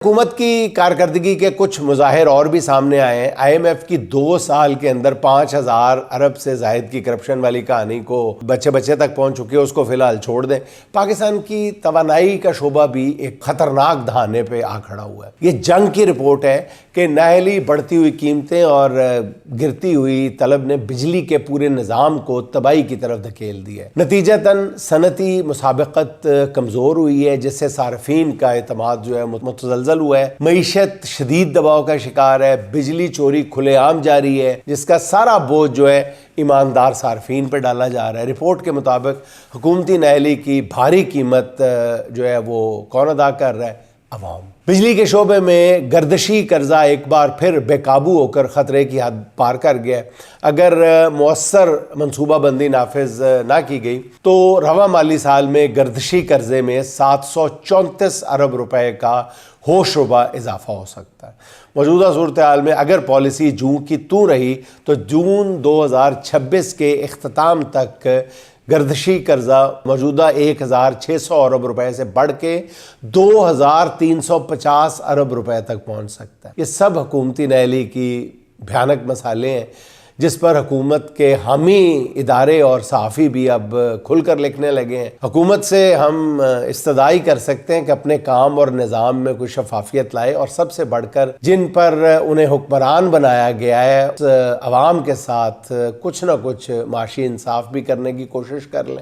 حکومت کی کارکردگی کے کچھ مظاہر اور بھی سامنے آئے ہیں۔ آئی ایم ایف کی 2 سال کے اندر 5,000 ارب سے زائد کی کرپشن والی کہانی کو بچے تک پہنچ چکی ہے، اس کو فی الحال چھوڑ دیں۔ پاکستان کی توانائی کا شعبہ بھی ایک خطرناک دھانے پہ آ کھڑا ہوا ہے۔ یہ جنگ کی رپورٹ ہے کہ نااہلی بڑھتی ہوئی قیمتیں اور گرتی ہوئی طلب نے بجلی کے پورے نظام کو تباہی کی طرف دھکیل دیا ہے۔ نتیجتاً صنعتی مسابقت کمزور ہوئی ہے، جس سے صارفین کا اعتماد جو ہے متزلزل ہوا ہے۔ معیشت شدید دباؤ کا شکار ہے، بجلی چوری کھلے عام جاری ہے، جس کا سارا بوجھ جو ہے ایماندار صارفین پہ ڈالا جا رہا ہے۔ رپورٹ کے مطابق حکومتی نااہلی کی بھاری قیمت جو ہے وہ کون ادا کر رہا ہے؟ عوام۔ بجلی کے شعبے میں گردشی قرضہ ایک بار پھر بے قابو ہو کر خطرے کی حد پار کر گیا۔ اگر مؤثر منصوبہ بندی نافذ نہ کی گئی تو رواں مالی سال میں گردشی قرضے میں 734 ارب روپے کا ہوش ربا اضافہ ہو سکتا ہے۔ موجودہ صورتحال میں اگر پالیسی جوں کی توں رہی تو جون 2026 کے اختتام تک گردشی قرضہ موجودہ 1,600 ارب روپے سے بڑھ کے 2,350 ارب روپے تک پہنچ سکتا ہے۔ یہ سب حکومتی نااہلی کی بھیانک مسائلیں ہیں، جس پر حکومت کے حامی ادارے اور صحافی بھی اب کھل کر لکھنے لگے ہیں۔ حکومت سے ہم استدعائی کر سکتے ہیں کہ اپنے کام اور نظام میں کوئی شفافیت لائے، اور سب سے بڑھ کر جن پر انہیں حکمران بنایا گیا ہے عوام کے ساتھ کچھ نہ کچھ معاشی انصاف بھی کرنے کی کوشش کر لیں۔